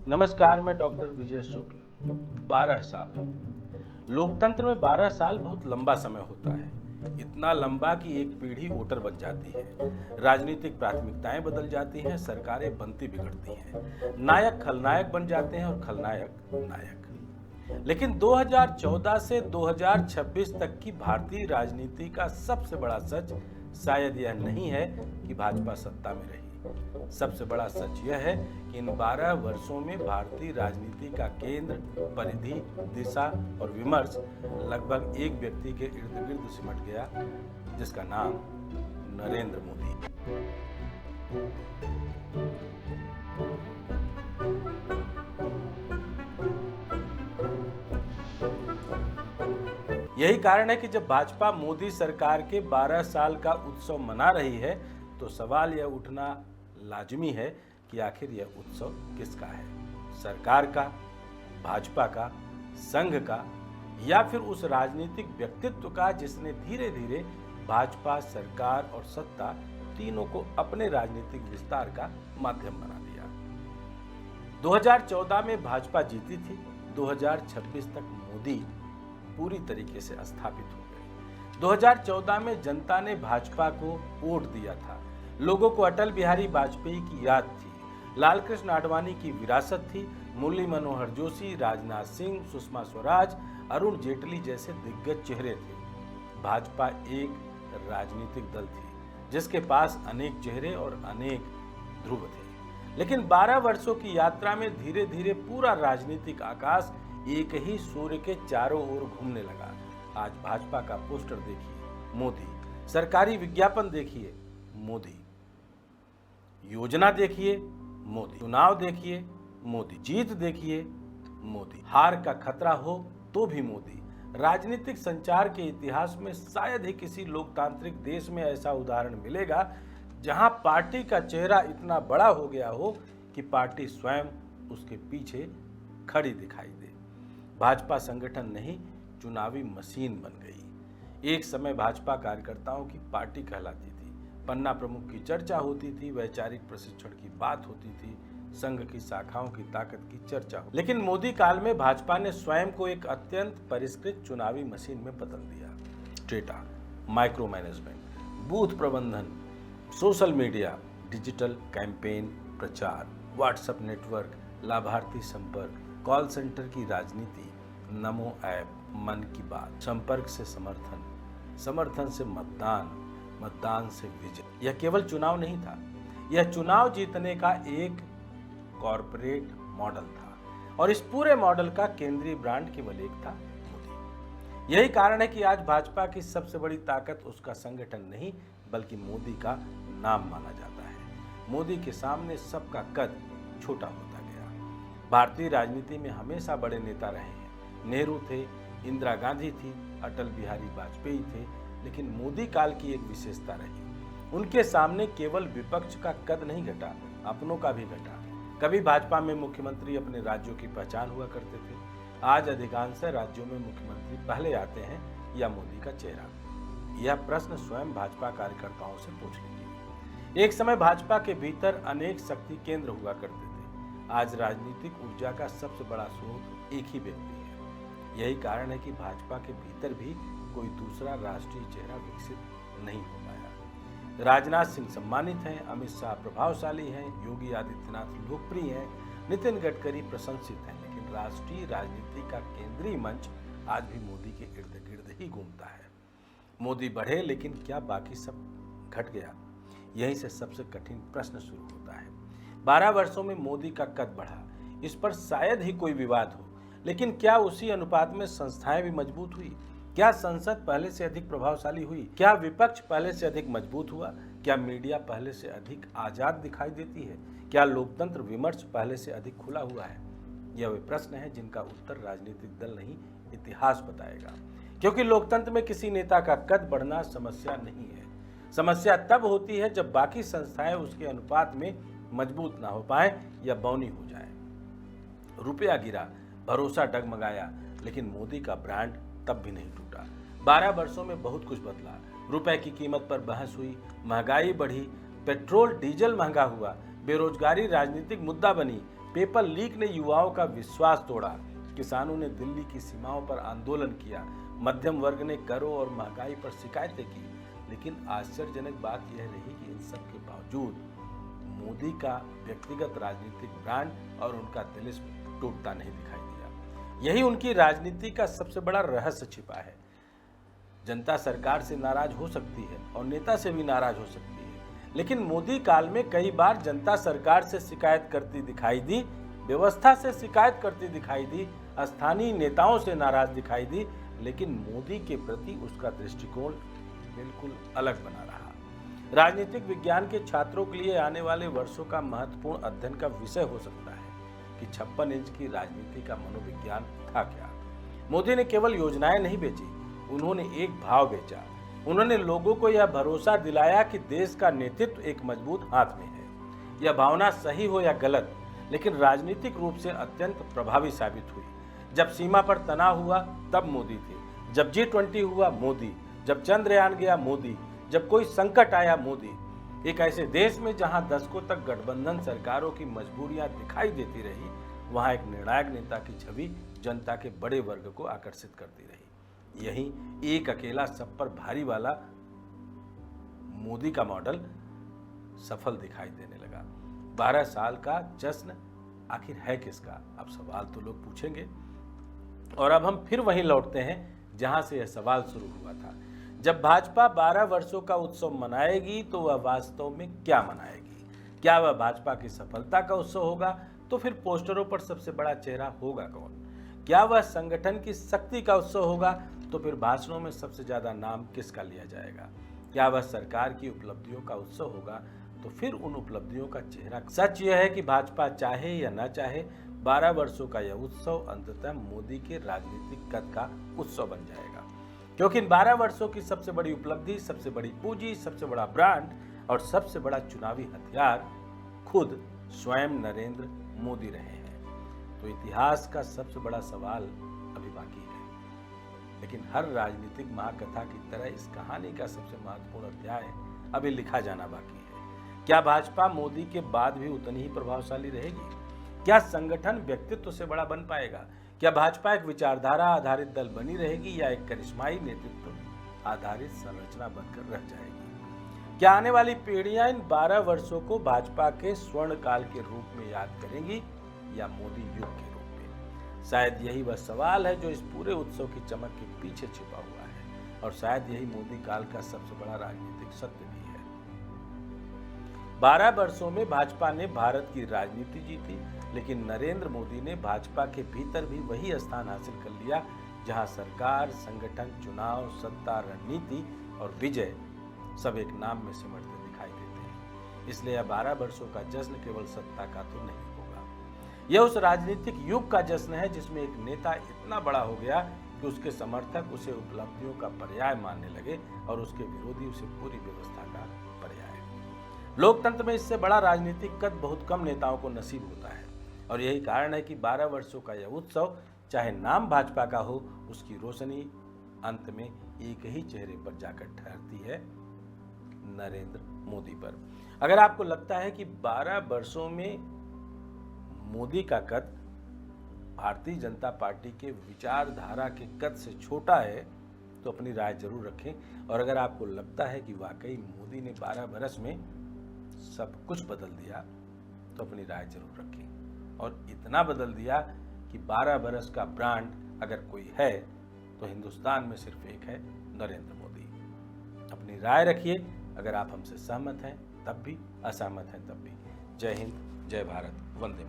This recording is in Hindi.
नमस्कार, मैं डॉक्टर विजय शुक्ल। 12 साल लोकतंत्र में 12 साल बहुत लंबा समय होता है। इतना लंबा कि एक पीढ़ी वोटर बन जाती है, राजनीतिक प्राथमिकताएं बदल जाती हैं, सरकारें बनती बिगड़ती हैं, नायक खलनायक बन जाते हैं और खलनायक नायक। लेकिन 2014 से 2026 तक की भारतीय राजनीति का सबसे बड़ा सच शायद यह नहीं है कि भाजपा सत्ता में रही। सबसे बड़ा सच यह है कि इन 12 वर्षों में भारतीय राजनीति का केंद्र, परिधि, दिशा और विमर्श लगभग एक व्यक्ति के इर्द गिर्द सिमट गया, जिसका नाम नरेंद्र मोदी। यही कारण है कि जब भाजपा मोदी सरकार के 12 साल का उत्सव मना रही है, तो सवाल यह उठना लाजमी है कि आखिर यह उत्सव किसका है? सरकार का, भाजपा का, संघ का, या फिर उस राजनीतिक व्यक्तित्व का जिसने धीरे धीरे भाजपा, सरकार और सत्ता तीनों को अपने राजनीतिक विस्तार का माध्यम बना दिया। 2014 में भाजपा जीती थी, 2026 तक मोदी पूरी तरीके से स्थापित हो गए। 2014 में जनता ने भाजपा को वोट दिया था। लोगों को अटल बिहारी वाजपेयी की याद थी, लालकृष्ण आडवाणी की विरासत थी, मुरली मनोहर जोशी, राजनाथ सिंह, सुषमा स्वराज, अरुण जेटली जैसे दिग्गज चेहरे थे। भाजपा एक राजनीतिक दल थी जिसके पास अनेक चेहरे और अनेक ध्रुव थे। लेकिन 12 वर्षों की यात्रा में धीरे धीरे पूरा राजनीतिक आकाश एक ही सूर्य के चारों ओर घूमने लगा। आज भाजपा का पोस्टर देखिए, मोदी। सरकारी विज्ञापन देखिए, मोदी। योजना देखिए, मोदी। चुनाव देखिए, मोदी। जीत देखिए, मोदी। हार का खतरा हो तो भी मोदी। राजनीतिक संचार के इतिहास में शायद ही किसी लोकतांत्रिक देश में ऐसा उदाहरण मिलेगा जहां पार्टी का चेहरा इतना बड़ा हो गया हो कि पार्टी स्वयं उसके पीछे खड़ी दिखाई दे। भाजपा संगठन नहीं, चुनावी मशीन बन गई। एक समय भाजपा कार्यकर्ताओं की पार्टी कहलाती थी, पन्ना प्रमुख की चर्चा होती थी, वैचारिक प्रशिक्षण की बात होती थी, संघ की शाखाओं की ताकत की चर्चा हो। लेकिन मोदी काल में भाजपा ने स्वयं को एक अत्यंत परिष्कृत चुनावी मशीन में बदल दिया। डेटा, माइक्रो मैनेजमेंट, बूथ प्रबंधन, सोशल मीडिया, डिजिटल कैंपेन, प्रचार, व्हाट्सएप नेटवर्क, लाभार्थी संपर्क, कॉल सेंटर की राजनीति, नमो ऐप, मन की बात, संपर्क से समर्थन, समर्थन से मतदान, मतदान से विजय। यह केवल चुनाव नहीं था, यह चुनाव जीतने का एक कॉर्पोरेट मॉडल था और इस पूरे मॉडल का केंद्रीय ब्रांड केवल एक था, मोदी। यही कारण है कि आज भाजपा की सबसे बड़ी ताकत उसका संगठन नहीं बल्कि मोदी का नाम माना जाता है। मोदी के सामने सबका कद छोटा होता गया। भारतीय राजनीति में हमेशा बड़े नेता रहे हैं। नेहरू थे, इंदिरा गांधी थी, अटल बिहारी वाजपेयी थे, लेकिन मोदी काल की एक विशेषता रही, उनके सामने केवल विपक्ष का कद नहीं घटा, अपनों का भी घटा। कभी भाजपा में मुख्यमंत्री अपने राज्यों की पहचान हुआ करते थे, आज अधिकांश राज्यों में मुख्यमंत्री पहले आते हैं या मोदी का चेहरा। यह प्रश्न स्वयं भाजपा कार्यकर्ताओं से पूछ लीजिए। एक समय भाजपा के भीतर अनेक शक्ति केंद्र हुआ करते थे, आज राजनीतिक ऊर्जा का सबसे बड़ा स्रोत एक ही व्यक्ति है। यही कारण है कि भाजपा के भीतर भी कोई दूसरा राष्ट्रीय चेहरा विकसित नहीं हो पाया। राजनाथ सिंह सम्मानित हैं, अमित शाह प्रभावशाली हैं, योगी आदित्यनाथ लोकप्रिय हैं, नितिन गडकरी प्रशंसित हैं, लेकिन राष्ट्रीय राजनीति का केंद्रीय मंच आज भी मोदी के इर्द गिर्द ही घूमता है। मोदी बढ़े, लेकिन क्या बाकी सब घट गया? यहीं से सबसे कठिन प्रश्न शुरू होता है। 12 वर्षों में मोदी का कद बढ़ा, इस पर शायद ही कोई विवाद हो, लेकिन क्या उसी अनुपात में संस्थाएं भी मजबूत हुई? क्या संसद पहले से अधिक प्रभावशाली हुई? क्या विपक्ष पहले से अधिक मजबूत हुआ? क्या मीडिया पहले से अधिक आजाद दिखाई देती है? क्या लोकतंत्र विमर्श पहले से अधिक खुला हुआ है? यह वे प्रश्न हैं जिनका उत्तर राजनीतिक दल नहीं, इतिहास बताएगा। क्योंकि लोकतंत्र में किसी नेता का कद बढ़ना समस्या नहीं है। समस्या तब होती है जब बाकी संस्थाएं उसके अनुपात में मजबूत ना हो पाए या बौनी हो जाए। रुपया गिरा, भरोसा डगमगाया, लेकिन मोदी का ब्रांड तब भी नहीं टूटा। 12 वर्षों में बहुत कुछ बदला। रुपए की कीमत पर बहस हुई, महंगाई बढ़ी, पेट्रोल डीजल महंगा हुआ, बेरोजगारी राजनीतिक मुद्दा बनी, पेपर लीक ने युवाओं का विश्वास तोड़ा, किसानों ने दिल्ली की सीमाओं पर आंदोलन किया, मध्यम वर्ग ने करों और महंगाई पर शिकायतें की। लेकिन आश्चर्यजनक बात यह रही कि इन सब के बावजूद मोदी का व्यक्तिगत राजनीतिक ब्रांड और उनका तिलिस्म टूटता नहीं दिखाई दिया। यही उनकी राजनीति का सबसे बड़ा रहस्य छिपा है। जनता सरकार से नाराज हो सकती है और नेता से भी नाराज हो सकती है, लेकिन मोदी काल में कई बार जनता सरकार से शिकायत करती दिखाई दी, व्यवस्था से शिकायत करती दिखाई दी, स्थानीय नेताओं से नाराज दिखाई दी, लेकिन मोदी के प्रति उसका दृष्टिकोण बिल्कुल अलग बना रहा। राजनीतिक विज्ञान के छात्रों के लिए आने वाले वर्षों का महत्वपूर्ण अध्ययन का विषय हो सकता है कि 56 इंच की राजनीति का मनोविज्ञान था क्या। मोदी ने केवल योजनाएं नहीं बेची, उन्होंने एक भाव बेचा। उन्होंने लोगों को यह भरोसा दिलाया कि देश का नेतृत्व एक मजबूत हाथ में है। यह भावना सही हो या गलत, लेकिन राजनीतिक रूप से अत्यंत प्रभावी साबित हुई। जब सीमा पर तनाव हुआ तब मोदी थे, जब G20 हुआ मोदी, जब चंद्रयान गया मोदी, जब कोई संकट आया मोदी। एक ऐसे देश में जहां दशकों तक गठबंधन सरकारों की मजबूरियां दिखाई देती रही, वहां एक निर्णायक नेता की छवि जनता के बड़े वर्ग को आकर्षित करती रही। यही एक अकेला सब पर भारी वाला मोदी का मॉडल सफल दिखाई देने लगा। 12 साल का जश्न आखिर है किसका? अब सवाल तो लोग पूछेंगे, और अब हम फिर वहीं लौटते हैं जहां से यह सवाल शुरू हुआ था। जब भाजपा 12 वर्षों का उत्सव मनाएगी तो वह वास्तव में क्या मनाएगी? क्या वह भाजपा की सफलता का उत्सव होगा? तो फिर पोस्टरों पर सबसे बड़ा चेहरा होगा कौन? क्या वह संगठन की शक्ति का उत्सव होगा? तो फिर भाषणों में सबसे ज्यादा नाम किसका लिया जाएगा? क्या वह सरकार की उपलब्धियों का उत्सव होगा? तो फिर उन उपलब्धियों का चेहरा। सच यह है कि भाजपा चाहे या न चाहे, 12 वर्षों का यह उत्सव अंततः मोदी के राजनीतिक कद का उत्सव बन जाएगा, क्योंकि इन 12 वर्षों की सबसे बड़ी उपलब्धि, सबसे बड़ी पूंजी, सबसे बड़ा ब्रांड और सबसे बड़ा चुनावी हथियार खुद स्वयं नरेंद्र मोदी रहे हैं। तो इतिहास का सबसे बड़ा सवाल अभी बाकी है, लेकिन हर राजनीतिक महाकथा की तरह इस कहानी का सबसे महत्वपूर्ण अध्याय अभी लिखा जाना बाकी है। क्या भाजपा मोदी के बाद भी उतनी ही प्रभावशाली रहेगी? क्या संगठन व्यक्तित्व से बड़ा बन पाएगा? क्या भाजपा एक विचारधारा आधारित दल बनी रहेगी या एक करिश्माई नेतृत्व आधारित संरचना बनकर रह जाएगी? क्या आने वाली पीढ़ियां इन 12 वर्षों को भाजपा के स्वर्ण काल के रूप में याद करेंगी या मोदी युग के रूप में? शायद यही वह सवाल है जो इस पूरे उत्सव की चमक के पीछे छिपा हुआ है, और शायद यही मोदी काल का सबसे बड़ा राजनीतिक सत्य भी है। 12 वर्षों में भाजपा ने भारत की राजनीति जीती, लेकिन नरेंद्र मोदी ने भाजपा के भीतर भी वही स्थान हासिल कर लिया जहां सरकार, संगठन, चुनाव, सत्ता, रणनीति और विजय सब एक नाम में सिमटते दिखाई देते हैं। इसलिए यह 12 वर्षों का जश्न केवल सत्ता का तो नहीं होगा, यह उस राजनीतिक युग का जश्न है जिसमें एक नेता इतना बड़ा हो गया कि उसके समर्थक उसे उपलब्धियों का पर्याय मानने लगे और उसके विरोधी उसे पूरी व्यवस्था का पर्याय। लोकतंत्र में इससे बड़ा राजनीतिक कद बहुत कम नेताओं को नसीब होता है, और यही कारण है कि 12 वर्षों का यह उत्सव, चाहे नाम भाजपा का हो, उसकी रोशनी अंत में एक ही चेहरे पर जाकर ठहरती है, नरेंद्र मोदी पर। अगर आपको लगता है कि 12 वर्षों में मोदी का कद भारतीय जनता पार्टी के विचारधारा के कद से छोटा है, तो अपनी राय जरूर रखें। और अगर आपको लगता है कि वाकई मोदी ने 12 वर्ष में सब कुछ बदल दिया, तो अपनी राय जरूर रखें। और इतना बदल दिया कि 12 वर्ष का ब्रांड अगर कोई है तो हिंदुस्तान में सिर्फ एक है, नरेंद्र मोदी। अपनी राय रखिए। अगर आप हमसे सहमत हैं तब भी, असहमत हैं तब भी। जय हिंद, जय भारत, वंदे मातरम।